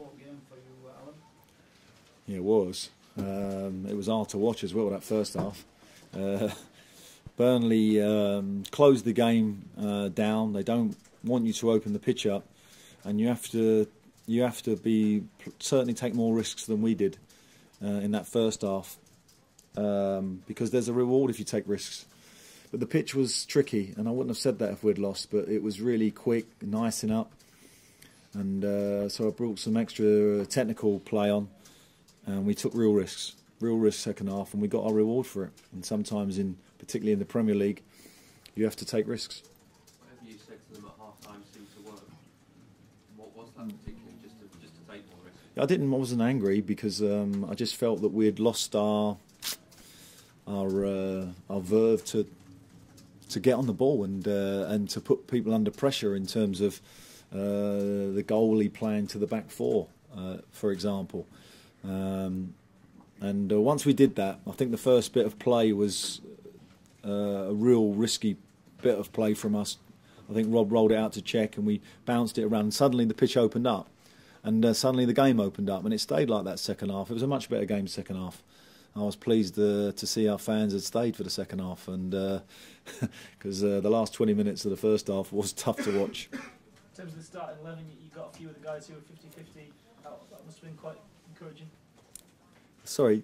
difficult game for you, Alan. Yeah, it was. It was hard to watch as well, that first half. Burnley closed the game down. They don't want you to open the pitch up, and you have to certainly take more risks than we did in that first half, because there's a reward if you take risks. But the pitch was tricky, and I wouldn't have said that if we'd lost, but it was really quick, nicing up, and so I brought some extra technical play on, and we took real risks second half, and we got our reward for it. And sometimes, particularly in the Premier League, you have to take risks. Whatever you said to them at half-time seemed to work. What was that particularly, just to take more risks? I wasn't angry, because I just felt that we had lost our verve to get on the ball and to put people under pressure in terms of the goalie playing to the back four, for example. And once we did that, I think the first bit of play was a real risky bit of play from us. I think Rob rolled it out to Czech, and we bounced it around. And suddenly the pitch opened up, and suddenly the game opened up, and it stayed like that second half. It was a much better game second half. I was pleased to see our fans had stayed for the second half, and because the last 20 minutes of the first half was tough to watch. In terms of the starting 11, you got a few of the guys who were 50-50. That must have been quite encouraging. Sorry.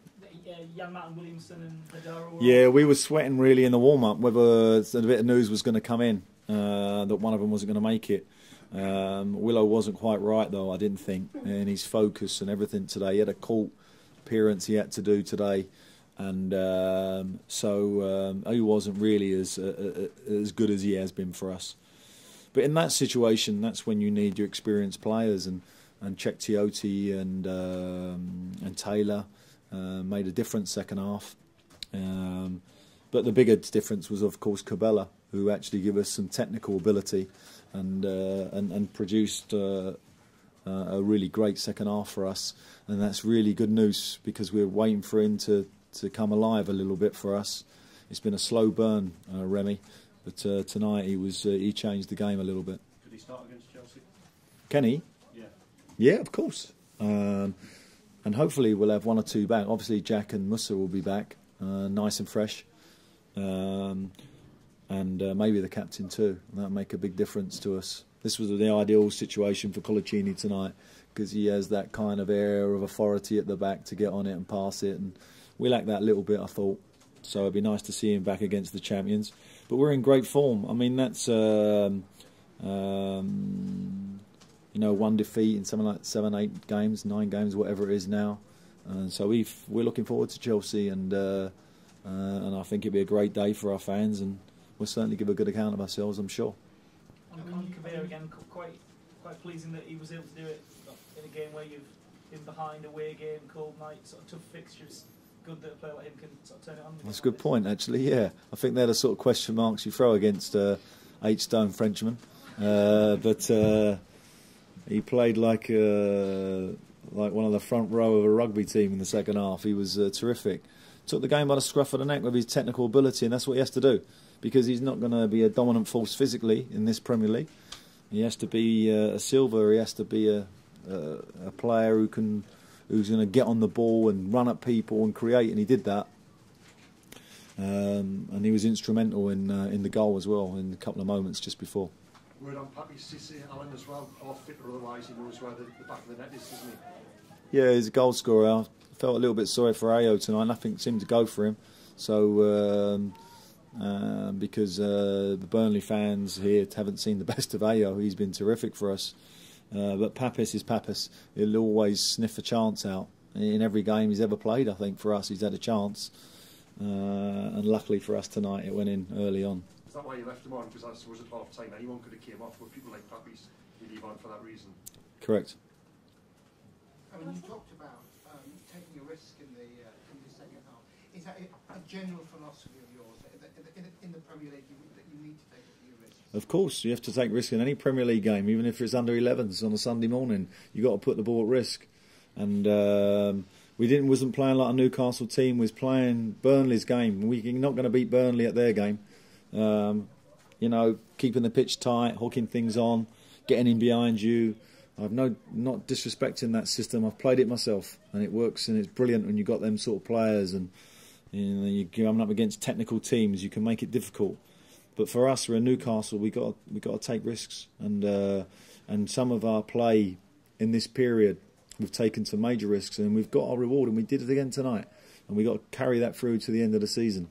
Jan Martin Williamson and Hadara. Yeah, we were sweating really in the warm-up whether a bit of news was going to come in, that one of them wasn't going to make it. Willow wasn't quite right, though, I didn't think, in his focus and everything today. He had a court appearance he had to do today, and so he wasn't really as good as he has been for us. But in that situation, that's when you need your experienced players, and Czech Tiote and Taylor made a difference second half. But the bigger difference was, of course, Cabela, who actually gave us some technical ability and produced a really great second half for us. And that's really good news, because we're waiting for him to come alive a little bit for us. It's been a slow burn, Remy, but tonight he changed the game a little bit. Could he start against Chelsea? Can he? Yeah. Yeah, of course. And hopefully we'll have one or two back. Obviously Jack and Musa will be back, nice and fresh. And maybe the captain too. That'll make a big difference to us. This was the ideal situation for Colaccini tonight, because he has that kind of air of authority at the back to get on it and pass it, and we lack that little bit, I thought. So it'd be nice to see him back against the champions. But we're in great form. I mean, that's one defeat in something like 7, 8 games, 9 games, whatever it is now. And so we're looking forward to Chelsea, and I think it'll be a great day for our fans, and we'll certainly give a good account of ourselves, I'm sure. On Cabela again, quite pleasing that he was able to do it in a game where you've been behind, away game, cold night, sort of tough fixtures. Good that a player like him can sort of turn it on. That's a good point, actually. Yeah, I think they're the sort of question marks you throw against 8-stone Frenchman, but he played like one of the front row of a rugby team in the second half. He was terrific. Took the game by the scruff of the neck with his technical ability, and that's what he has to do, because he's not going to be a dominant force physically in this Premier League. He has to be a Silva. He has to be a player who's going to get on the ball and run at people and create, and he did that. And he was instrumental in the goal as well, in a couple of moments just before. Word on Pappy Cissé, Alan, as well, or fit or otherwise, he knows where the back of the net is, doesn't he? Yeah, he's a goal scorer. I felt a little bit sorry for Ayo tonight. Nothing seemed to go for him. So, because the Burnley fans here haven't seen the best of Ayo, he's been terrific for us. But Papis is Papis. He'll always sniff a chance out. In every game he's ever played, I think, for us, he's had a chance. And luckily for us tonight, it went in early on. Is that why you left him on? Because I suppose at half time anyone could have came off, but people like Papis, you leave on for that reason. Correct. I mean, you talked about taking a risk in the second half. Is that a general philosophy of yours in the Premier League that you need to take a few risks? Of course, you have to take risk in any Premier League game, even if it's under 11s on a Sunday morning. You've got to put the ball at risk. And we wasn't playing like a Newcastle team. We was playing Burnley's game. We're not going to beat Burnley at their game. Keeping the pitch tight, hooking things on, getting in behind you, I've not disrespecting that system. I've played it myself, and it works, and it's brilliant when you've got them sort of players, and you're coming up against technical teams. You can make it difficult. But for us, we're in Newcastle. We got to take risks, and some of our play in this period, we've taken some major risks, and we've got our reward, and we did it again tonight, and we got to carry that through to the end of the season.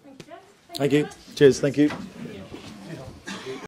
Thank you. Thank you. Cheers. Thank you.